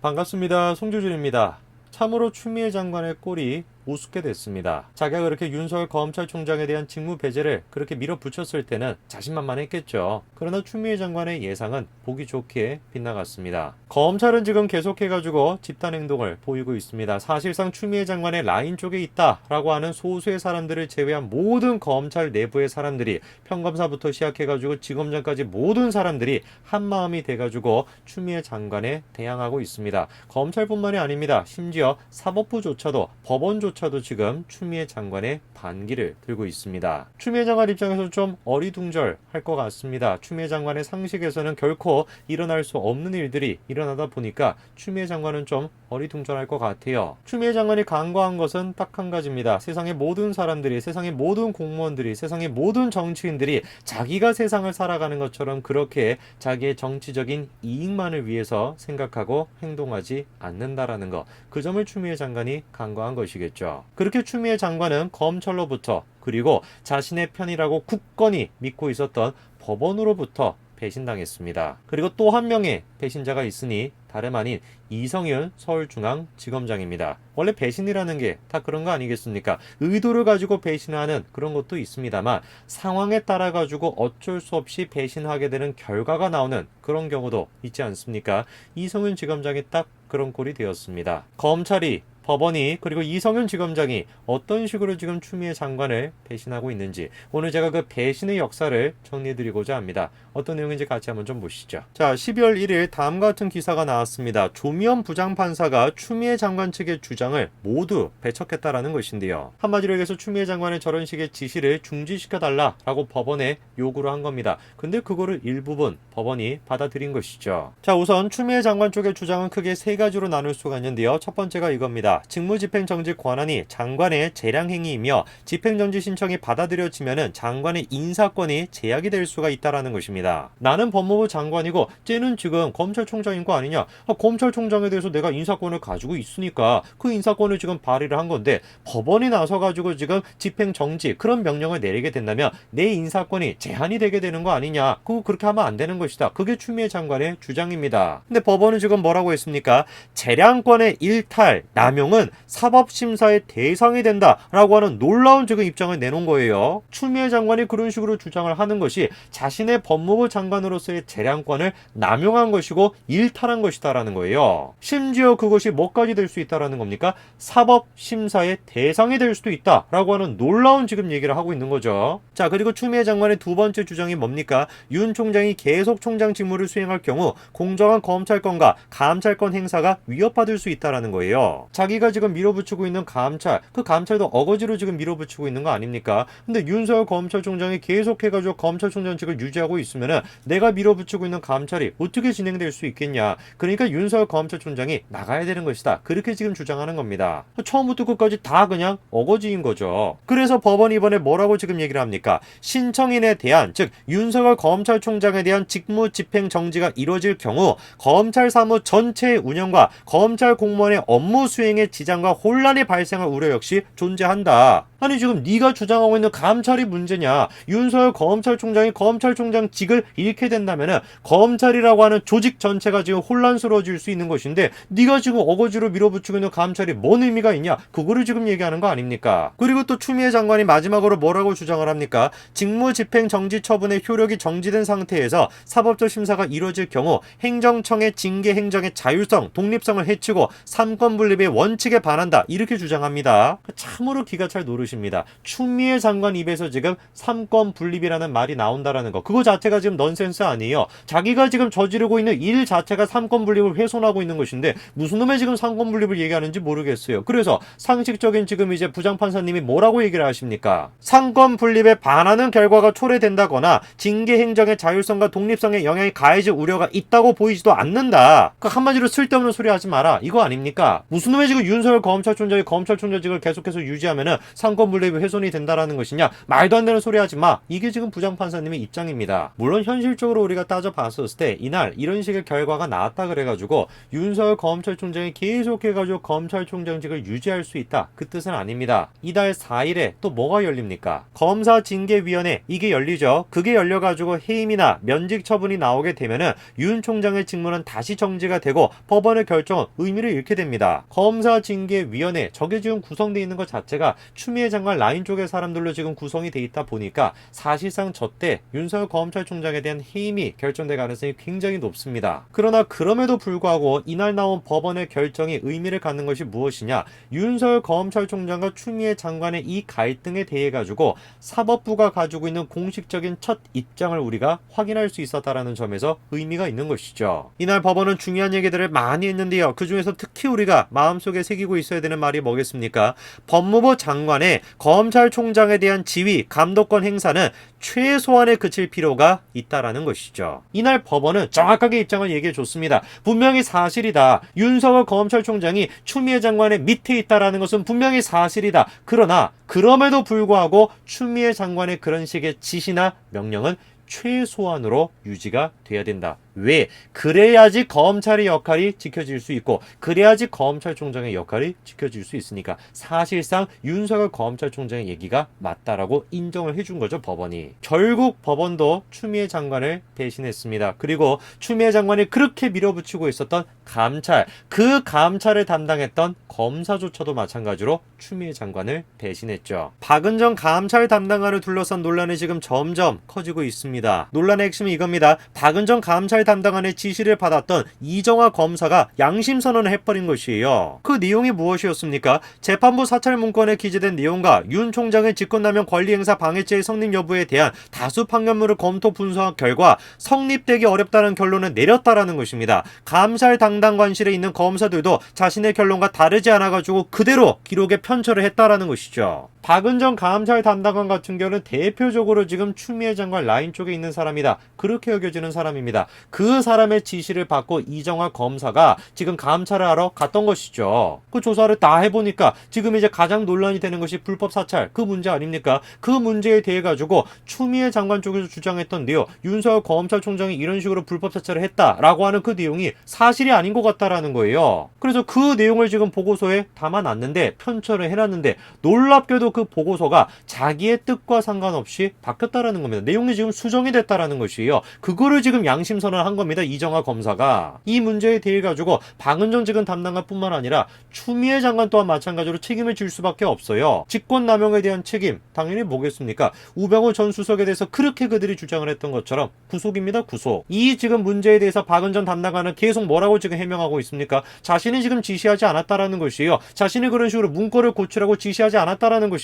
반갑습니다. 송주준입니다. 참으로 추미애 장관의 꼴이 우습게 됐습니다. 자기가 그렇게 윤석열 검찰총장에 대한 직무 배제를 그렇게 밀어붙였을 때는 자신만만했겠죠. 그러나 추미애 장관의 예상은 보기 좋게 빗나갔습니다. 검찰은 지금 계속해가지고 집단행동을 보이고 있습니다. 사실상 추미애 장관의 라인 쪽에 있다라고 하는 소수의 사람들을 제외한 모든 검찰 내부의 사람들이, 평검사부터 시작해가지고 지검장까지 모든 사람들이 한마음이 돼가지고 추미애 장관에 대항하고 있습니다. 검찰뿐만이 아닙니다. 심지어 사법부조차도, 법원조차도 지금 추미애 장관의 반기를 들고 있습니다. 추미애 장관 입장에서 좀 어리둥절할 것 같습니다. 추미애 장관의 상식에서는 결코 일어날 수 없는 일들이 일어나다 보니까 추미애 장관은 좀 어리둥절할 것 같아요. 추미애 장관이 간과한 것은 딱 한 가지입니다. 세상의 모든 사람들이, 세상의 모든 공무원들이, 세상의 모든 정치인들이 자기가 세상을 살아가는 것처럼 그렇게 자기의 정치적인 이익만을 위해서 생각하고 행동하지 않는다라는 것, 그 점을 추미애 장관이 간과한 것이겠죠. 그렇게 추미애 장관은 검찰로부터, 그리고 자신의 편이라고 굳건히 믿고 있었던 법원으로부터 배신당했습니다. 그리고 또 한 명의 배신자가 있으니 다름 아닌 이성윤 서울중앙지검장입니다. 원래 배신이라는 게 다 그런 거 아니겠습니까? 의도를 가지고 배신하는 그런 것도 있습니다만 상황에 따라 가지고 어쩔 수 없이 배신하게 되는 결과가 나오는 그런 경우도 있지 않습니까? 이성윤 지검장이 딱 그런 꼴이 되었습니다. 검찰이, 법원이, 그리고 이성윤 지검장이 어떤 식으로 지금 추미애 장관을 배신하고 있는지 오늘 제가 그 배신의 역사를 정리해드리고자 합니다. 어떤 내용인지 같이 한번 좀 보시죠. 자, 12월 1일 다음과 같은 기사가 나왔습니다. 조미연 부장판사가 추미애 장관 측의 주장을 모두 배척했다라는 것인데요. 한마디로 얘기해서 추미애 장관의 저런 식의 지시를 중지시켜달라라고 법원에 요구를 한 겁니다. 근데 그거를 일부분 법원이 받아들인 것이죠. 자, 우선 추미애 장관 쪽의 주장은 크게 세 가지로 나눌 수가 있는데요. 첫 번째가 이겁니다. 직무집행정지 권한이 장관의 재량행위이며 집행정지 신청이 받아들여지면 장관의 인사권이 제약이 될 수가 있다는 것입니다. 나는 법무부 장관이고 쟤는 지금 검찰총장인 거 아니냐? 검찰총장에 대해서 내가 인사권을 가지고 있으니까 그 인사권을 지금 발휘를 한 건데 법원이 나서가지고 지금 집행정지 그런 명령을 내리게 된다면 내 인사권이 제한이 되게 되는 거 아니냐? 그거 그렇게 하면 안 되는 것이다. 그게 추미애 장관의 주장입니다. 근데 법원은 지금 뭐라고 했습니까? 재량권의 일탈, 남용은 사법심사의 대상이 된다라고 하는 놀라운 지금 입장을 내놓은 거예요. 추미애 장관이 그런 식으로 주장을 하는 것이 자신의 법무부 장관으로서의 재량권을 남용한 것이고 일탈한 것이다라는 거예요. 심지어 그것이 뭐까지 될 수 있다라는 겁니까? 사법심사의 대상이 될 수도 있다라고 하는 놀라운 지금 얘기를 하고 있는 거죠. 자, 그리고 추미애 장관의 두 번째 주장이 뭡니까? 윤 총장이 계속 총장 직무를 수행할 경우 공정한 검찰권과 감찰권 행사가 위협받을 수 있다라는 거예요. 자기가 지금 밀어붙이고 있는 감찰, 그 감찰도 어거지로 지금 밀어붙이고 있는 거 아닙니까? 근데 윤석열 검찰총장이 계속해가지고 검찰총장직을 유지하고 있으면은 내가 밀어붙이고 있는 감찰이 어떻게 진행될 수 있겠냐? 그러니까 윤석열 검찰총장이 나가야 되는 것이다. 그렇게 지금 주장하는 겁니다. 처음부터 끝까지 다 그냥 어거지인 거죠. 그래서 법원이 이번에 뭐라고 지금 얘기를 합니까? 신청인에 대한, 즉 윤석열 검찰총장에 대한 직무 집행 정지가 이루어질 경우 검찰 사무 전체의 운영과 검찰 공무원의 업무 수행에 지장과 혼란이 발생할 우려 역시 존재한다. 아니 지금 네가 주장하고 있는 감찰이 문제냐? 윤석열 검찰총장이 검찰총장직을 잃게 된다면은 검찰이라고 하는 조직 전체가 지금 혼란스러워질 수 있는 것인데 네가 지금 어거지로 밀어붙이고 있는 감찰이 뭔 의미가 있냐? 그거를 지금 얘기하는 거 아닙니까? 그리고 또 추미애 장관이 마지막으로 뭐라고 주장을 합니까? 직무집행정지 처분의 효력이 정지된 상태에서 사법적 심사가 이루어질 경우 행정청의 징계 행정의 자율성, 독립성을 해치고 삼권분립의 원칙에 반한다. 이렇게 주장합니다. 참으로 기가 찰 노릇입니다. 추미애 장관 입에서 지금 삼권 분립이라는 말이 나온다라는 거, 그거 자체가 지금 넌센스 아니에요. 자기가 지금 저지르고 있는 일 자체가 삼권 분립을 훼손하고 있는 것인데 무슨 놈의 지금 삼권 분립을 얘기하는지 모르겠어요. 그래서 상식적인 지금 이제 부장판사님이 뭐라고 얘기를 하십니까? 삼권 분립에 반하는 결과가 초래된다거나 징계 행정의 자율성과 독립성에 영향이 가해질 우려가 있다고 보이지도 않는다. 그 한마디로 쓸데없는 소리 하지 마라. 이거 아닙니까? 무슨 놈의 지금 윤석열 검찰총장이 검찰총장직을 계속해서 유지하면은 삼권 분립이 훼손이 된다라는 것이냐? 말도 안 되는 소리 하지 마. 이게 지금 부장판사님의 입장입니다. 물론 현실적으로 우리가 따져봤었을 때 이날 이런 식의 결과가 나왔다 그래 해가지고 윤석열 검찰총장이 계속해가지고 검찰총장직을 유지할 수 있다. 그 뜻은 아닙니다. 이달 4일에 또 뭐가 열립니까? 검사징계위원회 이게 열리죠. 그게 열려가지고 해임이나 면직 처분이 나오게 되면은 윤 총장의 직무는 다시 정지가 되고 법원의 결정은 의미를 잃게 됩니다. 검사징계위원회 저게 지금 구성되어 있는 것 자체가 추미애 장관 라인 쪽의 사람들로 지금 구성이 돼 있다 보니까 사실상 저때 윤석열 검찰총장에 대한 해임이 결정될 가능성이 굉장히 높습니다. 그러나 그럼에도 불구하고 이날 나온 법원의 결정이 의미를 갖는 것이 무엇이냐? 윤석열 검찰총장과 추미애 장관의 이 갈등에 대해 가지고 사법부가 가지고 있는 공식적인 첫 입장을 우리가 확인할 수 있었다라는 점에서 의미가 있는 것이죠. 이날 법원은 중요한 얘기들을 많이 했는데요. 그 중에서 특히 우리가 마음속에 새기고 있어야 되는 말이 뭐겠습니까? 법무부 장관의 검찰총장에 대한 지휘, 감독권 행사는 최소한에 그칠 필요가 있다라는 것이죠. 이날 법원은 정확하게 입장을 얘기해 줬습니다. 분명히 사실이다. 윤석열 검찰총장이 추미애 장관의 밑에 있다라는 것은 분명히 사실이다. 그러나 그럼에도 불구하고 추미애 장관의 그런 식의 지시나 명령은 최소한으로 유지가 돼야 된다. 왜? 그래야지 검찰의 역할이 지켜질 수 있고 그래야지 검찰총장의 역할이 지켜질 수 있으니까 사실상 윤석열 검찰총장의 얘기가 맞다라고 인정을 해준 거죠, 법원이. 결국 법원도 추미애 장관을 배신했습니다. 그리고 추미애 장관이 그렇게 밀어붙이고 있었던 감찰, 그 감찰을 담당했던 검사조차도 마찬가지로 추미애 장관을 배신했죠. 박은정 감찰 담당관을 둘러싼 논란이 지금 점점 커지고 있습니다. 논란의 핵심은 이겁니다. 박은정 감찰 담당관의 지시를 받았던 이정화 검사가 양심 선언을 해버린 것이에요. 그 내용이 무엇이었습니까? 재판부 사찰 문건에 기재된 내용과 윤 총장의 직권남용 권리행사 방해죄의 성립 여부에 대한 다수 판결문을 검토 분석한 결과 성립되기 어렵다는 결론을 내렸다라는 것입니다. 감찰 담당관실에 있는 검사들도 자신의 결론과 다르지 않아가지고 그대로 기록에 편철을 했다라는 것이죠. 박은정 감찰 담당관 같은 경우는 대표적으로 지금 추미애 장관 라인 쪽에 있는 사람이다. 그렇게 여겨지는 사람입니다. 그 사람의 지시를 받고 이정화 검사가 지금 감찰을 하러 갔던 것이죠. 그 조사를 다 해보니까 지금 이제 가장 논란이 되는 것이 불법 사찰, 그 문제 아닙니까? 그 문제에 대해 가지고 추미애 장관 쪽에서 주장했던 내용, 윤석열 검찰총장이 이런 식으로 불법 사찰을 했다라고 하는 그 내용이 사실이 아닌 것 같다라는 거예요. 그래서 그 내용을 지금 보고서에 담아놨는데, 편철을 해놨는데 놀랍게도 그 보고서가 자기의 뜻과 상관없이 바뀌었다라는 겁니다. 내용이 지금 수정이 됐다라는 것이에요. 그거를 지금 양심 선언한 겁니다. 이정화 검사가. 이 문제에 대해 가지고 박은정 지금 담당관 뿐만 아니라 추미애 장관 또한 마찬가지로 책임을 질 수밖에 없어요. 직권남용에 대한 책임 당연히 뭐겠습니까? 우병우 전 수석에 대해서 그렇게 그들이 주장을 했던 것처럼 구속입니다. 구속. 이 지금 문제에 대해서 박은정 담당관은 계속 뭐라고 지금 해명하고 있습니까? 자신이 지금 지시하지 않았다라는 것이에요. 자신이 그런 식으로 문건을 고치라고 지시하지 않았다라는 것입니다.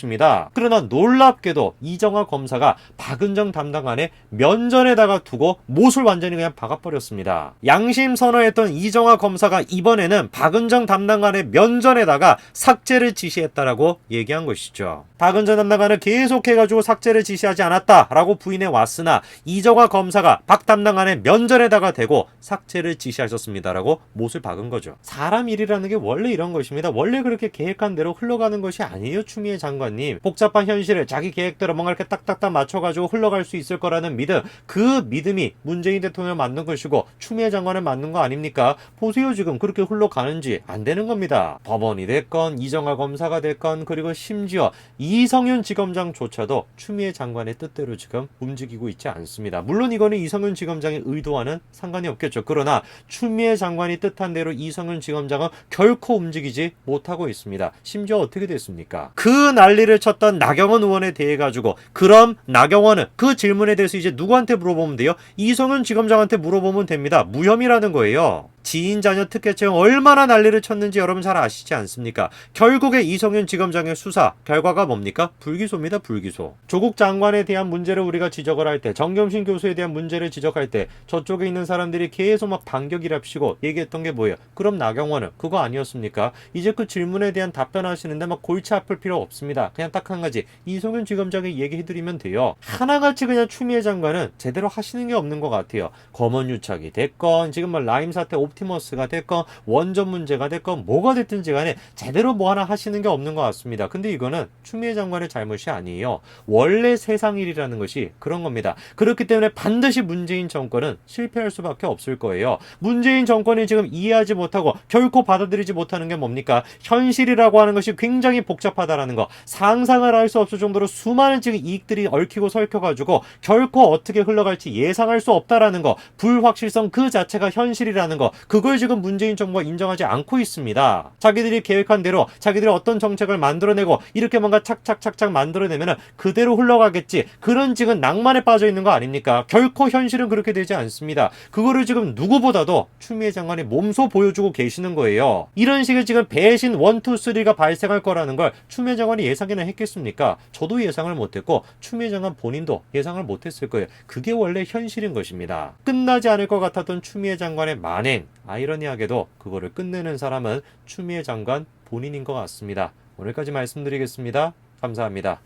그러나 놀랍게도 이정화 검사가 박은정 담당관의 면전에다가 두고 못을 완전히 그냥 박아버렸습니다. 양심 선언했던 이정화 검사가 이번에는 박은정 담당관의 면전에다가 삭제를 지시했다라고 얘기한 것이죠. 박은정 담당관은 계속해가지고 삭제를 지시하지 않았다라고 부인해 왔으나 이정화 검사가 박 담당관의 면전에다가 대고 삭제를 지시하셨습니다라고 못을 박은 거죠. 사람 일이라는 게 원래 이런 것입니다. 원래 그렇게 계획한 대로 흘러가는 것이 아니에요. 추미애 장관님. 복잡한 현실을 자기 계획대로 뭔가 이렇게 딱딱딱 맞춰가지고 흘러갈 수 있을 거라는 믿음, 그 믿음이 문재인 대통령 맞는 것이고 추미애 장관은 맞는 거 아닙니까? 보세요. 지금 그렇게 흘러가는지. 안 되는 겁니다. 법원이 됐건 이정화 검사가 됐건 그리고 심지어 이성윤 지검장조차도 추미애 장관의 뜻대로 지금 움직이고 있지 않습니다. 물론 이거는 이성윤 지검장의 의도와는 상관이 없겠죠. 그러나 추미애 장관이 뜻한 대로 이성윤 지검장은 결코 움직이지 못하고 있습니다. 심지어 어떻게 됐습니까? 그 난리를 쳤던 나경원 의원에 대해 가지고 그럼 나경원은 그 질문에 대해서 이제 누구한테 물어보면 돼요? 이성윤 지검장한테 물어보면 됩니다. 무혐의라는 거예요. 지인 자녀 특혜 채용 얼마나 난리를 쳤는지 여러분 잘 아시지 않습니까? 결국에 이성윤 지검장의 수사 결과가 뭡니까? 불기소입니다. 불기소. 조국 장관에 대한 문제를 우리가 지적을 할 때, 정경심 교수에 대한 문제를 지적할 때 저쪽에 있는 사람들이 계속 막 반격이랍시고 얘기했던 게 뭐예요? 그럼 나경원은 그거 아니었습니까? 이제 그 질문에 대한 답변하시는데 막 골치 아플 필요 없습니다. 그냥 딱 한 가지 이성윤 지검장에 얘기해드리면 돼요. 하나같이 그냥 추미애 장관은 제대로 하시는 게 없는 것 같아요. 검언유착이 됐건 지금 뭐 라임 사태 옵티머스가 됐건 원전 문제가 됐건 뭐가 됐든지 간에 제대로 뭐 하나 하시는 게 없는 것 같습니다. 근데 이거는 추미애 장관의 잘못이 아니에요. 원래 세상 일이라는 것이 그런 겁니다. 그렇기 때문에 반드시 문재인 정권은 실패할 수밖에 없을 거예요. 문재인 정권이 지금 이해하지 못하고 결코 받아들이지 못하는 게 뭡니까? 현실이라고 하는 것이 굉장히 복잡하다라는 거. 상상을 할 수 없을 정도로 수많은 지금 이익들이 얽히고 설켜가지고 결코 어떻게 흘러갈지 예상할 수 없다라는 거. 불확실성 그 자체가 현실이라는 거. 그걸 지금 문재인 정부가 인정하지 않고 있습니다. 자기들이 계획한 대로 자기들이 어떤 정책을 만들어내고 이렇게 뭔가 착착착착 만들어내면 그대로 흘러가겠지. 그런 지금 낭만에 빠져 있는 거 아닙니까? 결코 현실은 그렇게 되지 않습니다. 그거를 지금 누구보다도 추미애 장관이 몸소 보여주고 계시는 거예요. 이런 식의 지금 배신 1, 2, 3가 발생할 거라는 걸 추미애 장관이 예상이나 했겠습니까? 저도 예상을 못했고 추미애 장관 본인도 예상을 못했을 거예요. 그게 원래 현실인 것입니다. 끝나지 않을 것 같았던 추미애 장관의 만행, 아이러니하게도 그거를 끝내는 사람은 추미애 장관 본인인 것 같습니다. 오늘까지 말씀드리겠습니다. 감사합니다.